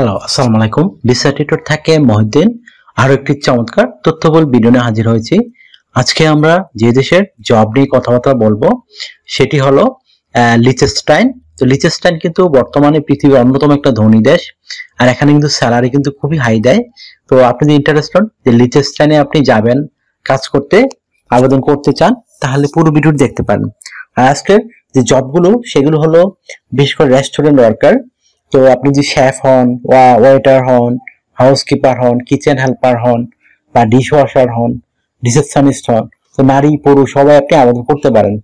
Hello, আসসালামু আলাইকুম। ডিসাইটেটর থেকে মহিউদ্দিন আরো একটি চমৎকার তথ্যবহুল ভিডিও নিয়ে হাজির হয়েছি। আজকে আমরা যে দেশের জব নিয়ে কথাবার্তা বলবো সেটি হলো লিচেস্টাইন। তো লিচেস্টাইন কিন্তু বর্তমানে পৃথিবীর অন্যতম একটা ধনী দেশ, আর এখানে কিন্তু স্যালারি কিন্তু খুবই হাই দেয়। তো আপনি যদি ইন্টারেস্টেড যে লিচেস্টাইনে আপনি যাবেন কাজ করতে, আবেদন করতে চান, তাহলে পুরো ভিডিওটি দেখতে পারেন। আর আজকের যে জবগুলো সেগুলো হলো বিশেষ করে রেস্টুরেন্ট ওয়ার্কার। তো আপনি যদি শেফ হন, ওয়েটার হন, হাউসকিপার হন, কিচেন হেল্পার হন, বা ডিশ ওয়াশার হন, রিসেপশনিস্ট হন, তো নারী পুরুষ সবাই আপনি আবেদন করতে পারেন।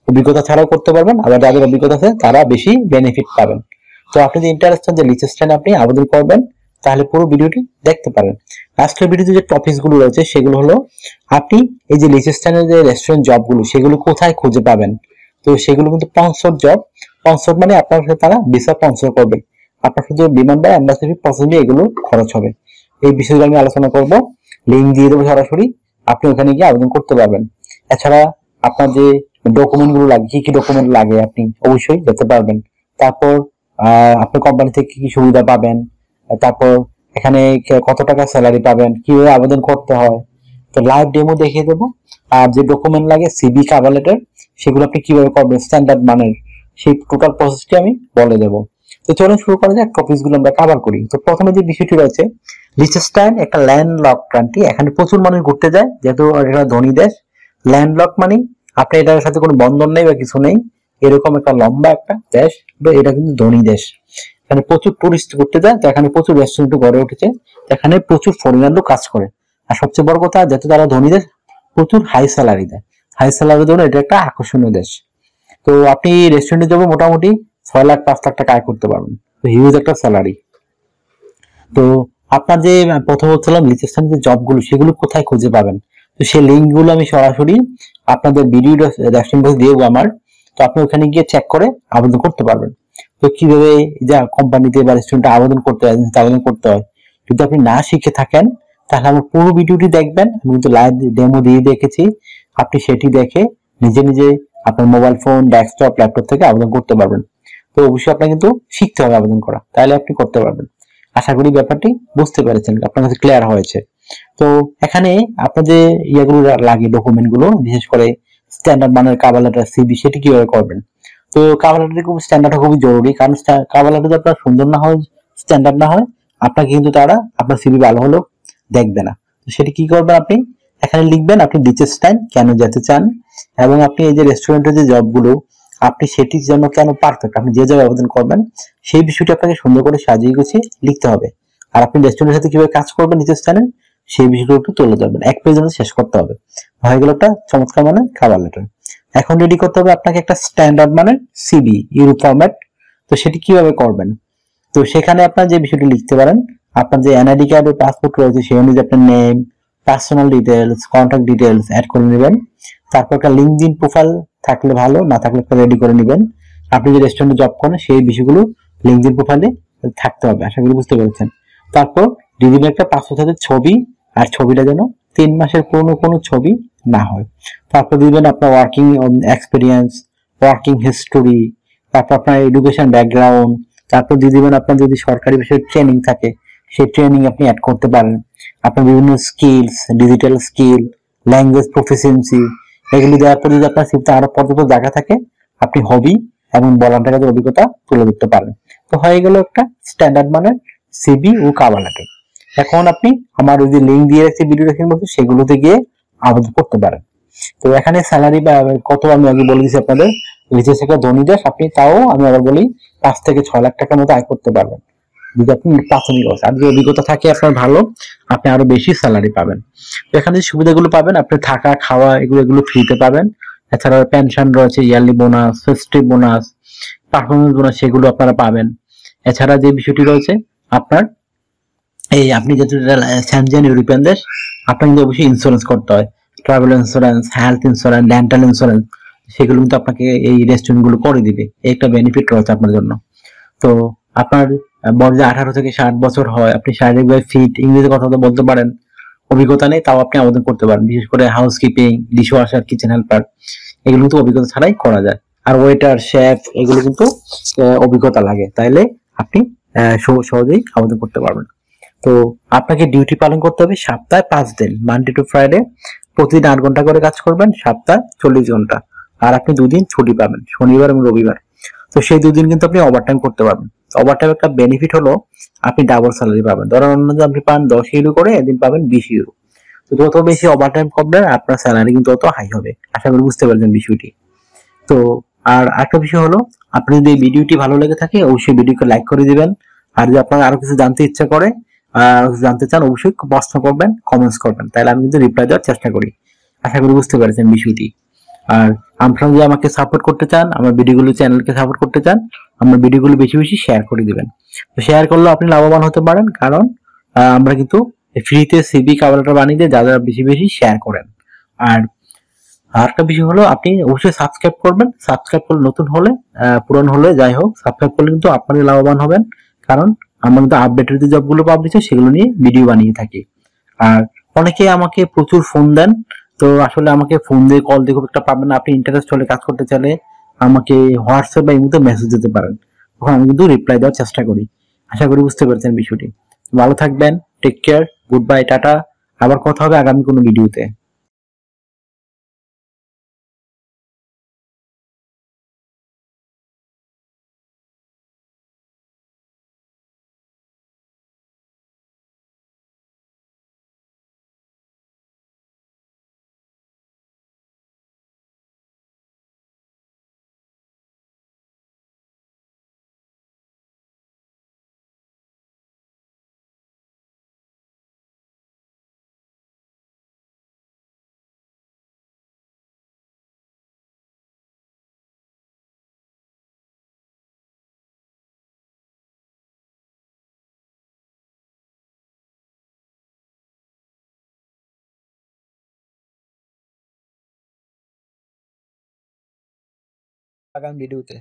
অভিজ্ঞতা ছাড়াও করতে পারবেন, আবার যাদের অভিজ্ঞতা আছে তারা বেশি বেনিফিট পাবেন। তো আপনি যদি ইন্টারেস্টেড যে লিচেস্টাইনে আপনি আবেদন করবেন, তাহলে পুরো ভিডিওটি দেখতে পারেন। আজকের ভিডিওতে যে টপিকস গুলো রয়েছে সেগুলো হলো আপনি এই যে লিচেস্টাইনের যে রেস্টুরেন্ট জবগুলো সেগুলো কোথায় খুঁজে পাবেন। তো সেগুলো কিন্তু স্পন্সর জব। স্পন্সর মানে আপনার সাথে তারা ভিসা স্পন্সর করবে, আপনার শুধু বিমান বা এম্বাসি প্রসেসে এগুলো খরচ হবে। এই বিষয়গুলো আমি আলোচনা করব, লিঙ্ক দিয়ে দেবো সরাসরি, আপনি ওখানে গিয়ে আবেদন করতে পারবেন। এছাড়া আপনার যে ডকুমেন্ট গুলো লাগে, কি কি ডকুমেন্ট লাগে আপনি অবশ্যই দেখতে পারবেন। তারপর আপনার কোম্পানি থেকে কি কি সুবিধা পাবেন, তারপর এখানে কত টাকা স্যালারি পাবেন, কিভাবে আবেদন করতে হয়, তো লাইভ ডেমো দেখিয়ে দেবো। আর যে ডকুমেন্ট লাগে সিভি, কভার লেটার, সেগুলো আপনি কিভাবে করবেন স্ট্যান্ডার্ড মানের, সেই টোটাল প্রসেসটি আমি বলে দেবো। তো চলুন শুরু করা যাক, টপিকস গুলো আমরা কভার করি। তো প্রথমে যে বিষয়টি রয়েছে, লিচেস্টাইন একটা ল্যান্ডলক কান্ট্রি। এখানে প্রচুর মানুষ ঘুরতে যায়, যেহেতু এটা ধনী দেশ। ল্যান্ডলক মানে আপনি এটার সাথে কোনো বন্ধন নেই বা কিছু নেই, এরকম একটা লম্বা একটা দেশ। এটা কিন্তু ধনী দেশ, এখানে প্রচুর টুরিস্ট ঘুরতে যায়। তো এখানে প্রচুর রেস্টুরেন্ট গড়ে উঠেছে, এখানে প্রচুর ফরেনারও কাজ করে। আর সবচেয়ে বড় কথা, যেহেতু তারা ধনী দেশ, প্রচুর হাই স্যালারি দেয়। হাই স্যালারির জন্য এটা একটা আকর্ষণীয় দেশ। তো আপনি রেস্টুরেন্টে যাবো মোটামুটি 6 লাখ 5 লাখ টাকা আয় করতে পারবেন, তো হিউজ একটা স্যালারি। তো আপনার যে প্রথম হচ্ছিলাম লিচেস্টাইন যে জবগুলো সেগুলো কোথায় খুঁজে পাবেন, তো সেই লিঙ্ক গুলো আমি সরাসরি আপনাদের ভিডিও ডেসক্রিপশন বক্সে দিয়ে দেবো আমার। তো আপনি ওখানে গিয়ে চেক করে আবেদন করতে পারবেন। তো কিভাবে যা কোম্পানিতে বা রেস্টুরেন্টে আবেদন করতে হয় যদি আপনি না শিখে থাকেন, তাহলে আমার পুরো ভিডিওটি দেখবেন। আমি কিন্তু লাইভ ডেমো দিয়ে দেখেছি, আপনি সেটি দেখে নিজে নিজে আপনার মোবাইল ফোন, ডেস্কটপ, ল্যাপটপ থেকে আবেদন করতে পারবেন। তো অবশ্যই আপনাকে কিন্তু শিখতে হবে আবেদন করা, তাহলে আপনি করতে পারবেন। আশা করি ব্যাপারটি বুঝতে পেরেছেন, আপনার কাছে ক্লিয়ার হয়েছে। তো এখানে আপনার যে ইয়েগুলো লাগে, ডকুমেন্ট গুলো, বিশেষ করে স্ট্যান্ডার্ড মানের কভার লেটার, সিভি, সেটি কিভাবে করবেন। তো কভার লেটার খুব স্ট্যান্ডার্ড খুবই জরুরি, কারণ কভার লেটার যদি আপনার সুন্দর না হয়, স্ট্যান্ডার্ড না হয়, আপনাকে কিন্তু তারা আপনার সিভি ভালো হলেও দেখবে না। তো সেটি কি করবেন, আপনি এখানে লিখবেন আপনি লিচেস্টাইন কেন যেতে চান, এবং আপনি এই যে রেস্টুরেন্টের যে জবগুলো আপনি সেটির জন্য কেন পারফেক্ট, আপনি যে জায়গায় আবেদন করবেন সেই বিষয়টি আপনাকে সুন্দর করে সাজিয়ে গুছিয়ে লিখতে হবে। আর আপনি রেস্টুরেন্টের সাথে কিভাবে কাজ করবেন লিচেস্টাইনের, সেই বিষয়গুলো একটু তুলে ধরবেন, এক পেজের মধ্যে শেষ করতে হবে। হয়ে গেল একটা চমৎকার মানে কভার লেটার। এখন রেডি করতে হবে আপনাকে একটা স্ট্যান্ডার্ড মানের সিভি, ইউরো ফরম্যাট। তো সেটি কিভাবে করবেন, তো সেখানে আপনার যে বিষয়টি লিখতে পারেন, আপনার যে এনআইডি কার্ড ও পাসপোর্ট রয়েছে সেই অনুযায়ী আপনার name, personal details, contact details add করে নেবেন। তারপর একটা লিঙ্কডইন প্রোফাইল থাকলে ভালো, না থাকলে একটা রেডি করে নেবেন। আপনি যে রেস্টুরেন্টে জব করেন সেই বিষয়গুলো লিঙ্কডইন প্রোফাইলে থাকতে হবে, আশা করি বুঝতে পেরেছেন। তারপর দিয়ে দিবেন একটা পাসপোর্ট সাইজের ছবি, আর ছবিটা যেন 3 মাসের কোনো ছবি না হয়। তারপর দিবেন আপনার ওয়ার্কিং এক্সপিরিয়েন্স, ওয়ার্কিং হিস্টোরি, তারপর আপনার এডুকেশন ব্যাকগ্রাউন্ড। তারপর দিয়ে দিবেন আপনার যদি সরকারি বিষয়ে ট্রেনিং থাকে সেই ট্রেনিং আপনি অ্যাড করতে পারেন। আপনার বিভিন্ন skills, digital skill, language proficiency, এগুলি দেওয়ার পর যদি আপনার সিভিতে আরো পর্যাপ্ত জায়গা থাকে, আপনি হবি এবং বলার জায়গাতে অভিজ্ঞতা তুলে ধরতে পারেন। তো হয়ে গেল একটা স্ট্যান্ডার্ড মানের সিভি ও কভার লেটার। এখন আপনি আমার ওই যে লিঙ্ক দিয়ে রাখছি ভিডিও দেখেন বলছি, সেগুলোতে গিয়ে আবেদন করতে পারেন। তো এখানে স্যালারি বা কত আমি আগে বলে দিচ্ছি আপনাদের, লিচেস একটা ধনী দেশ, আপনি তাও আমি আবার বলি 5 থেকে 6 লাখ টাকার মতো আয় করতে পারবেন যদি আপনি প্রাথমিক অবস্থা। আর যদি অভিজ্ঞতা থাকে আপনার ভালো, আপনি আরো বেশি স্যালারি পাবেন। তো এখানে যে সুবিধাগুলো পাবেন, আপনি থাকা খাওয়া এগুলো ফ্রিতে পাবেন। এছাড়া পেনশন রয়েছে, yearly bonus, festive bonus, performance bonus, সেগুলো আপনারা পাবেন। এছাড়া যে বিষয়টি রয়েছে আপনার, এই আপনি যেহেতু স্যানজেন ইউরোপিয়ান দেশ, আপনাকে কিন্তু অবশ্যই ইন্স্যুরেন্স করতে হয়, travel insurance, health insurance, dental insurance, সেগুলো কিন্তু আপনাকে এই রেস্টুরেন্ট গুলো করে দিবে। এই একটা বেনিফিট রয়েছে আপনার জন্য। তো আপনার বয়স 18 থেকে 60 বছর হয়, আপনি শারীরিকভাবে ফিট, ইংরেজি কথা তো বলতে পারেন, অভিজ্ঞতা নেই তাও আপনি আবেদন করতে পারেন। বিশেষ করে house keeping, dish washer, kitchen helper, এগুলো কিন্তু অভিজ্ঞতা ছাড়াই করা যায়। আর ওয়েটার, শেফ, এগুলো কিন্তু অভিজ্ঞতা লাগে, তাইলে আপনি সহজেই আবেদন করতে পারবেন। তো আপনাকে ডিউটি পালন করতে হবে সপ্তাহে 5 দিন, মানডে টু ফ্রাইডে। প্রতিদিন 8 ঘন্টা করে কাজ করবেন, সপ্তাহে 40 ঘন্টা। আর আপনি 2 দিন ছুটি পাবেন, শনিবার এবং রবিবার। তো সেই 2 দিন কিন্তু আপনি ওভারটাইম করতে পারবেন। ওভারটাইম একটা বেনিফিট হলো আপনি ডাবল স্যালারি পাবেন। ধরেন অন্য আপনি পান 10 ইউরো করে, এদিন পাবেন 20 ইউরো। তো যত বেশি ওভারটাইম করবেন আপনার স্যালারি কিন্তু তত হাই হবে। আশা করি বুঝতে পারছেন বিষয়টি। তো আর একটা বিষয় হলো, আপনি যদি এই ভিডিওটি ভালো লেগে থাকে অবশ্যই ভিডিওকে লাইক করে দিবেন। আর যদি আপনার আরো কিছু জানতে ইচ্ছা করে, জানতে চান, অবশ্যই প্রশ্ন করবেন, কমেন্টস করবেন, তাহলে আমি কিন্তু রিপ্লাই দেওয়ার চেষ্টা করি। আশা করি বুঝতে পেরেছেন বিষয়টি। আর আপনারা যদি আমাকে সাপোর্ট করতে চান, আমার ভিডিওগুলো চ্যানেলকে সাপোর্ট করতে চান, আমার ভিডিওগুলো বেশি বেশি শেয়ার করে দিবেন। তো শেয়ার করলে আপনি লাভবান হতে পারেন, কারণ আমরা কিন্তু ফ্রিতে সিভি কভার বানিয়ে দিই যারা বেশি বেশি শেয়ার করেন। আর আরেকটা বিষয় হলো আপনি অবশ্যই সাবস্ক্রাইব করবেন। সাবস্ক্রাইব করলে নতুন হলে, পুরান হলে যাই হোক, সাবস্ক্রাইব করলে কিন্তু আপনারই লাভবান হবেন। কারণ আমরা কিন্তু আপডেটেড যে জবগুলো পাবলিশ হয় সেগুলো নিয়ে ভিডিও বানিয়ে থাকি। আর অনেকে আমাকে প্রচুর ফোন দেন। তো আসলে আমাকে ফোন দিয়ে কল দিয়ে খুব একটা পাবেন না। আপনি ইন্টারেস্ট হলে, কাজ করতে চাইলে আমাকে হোয়াটসঅ্যাপ বা ইমোতে মেসেজ দিতে পারেন, তখন আমি কিন্তু রিপ্লাই দেওয়ার চেষ্টা করি। আশা করি বুঝতে পেরেছেন বিষয়টি। ভালো থাকবেন, টেক কেয়ার, গুড বাই, টাটা। আবার কথা হবে আগামী কোনো ভিডিওতে। আগামী ভিডিওতে।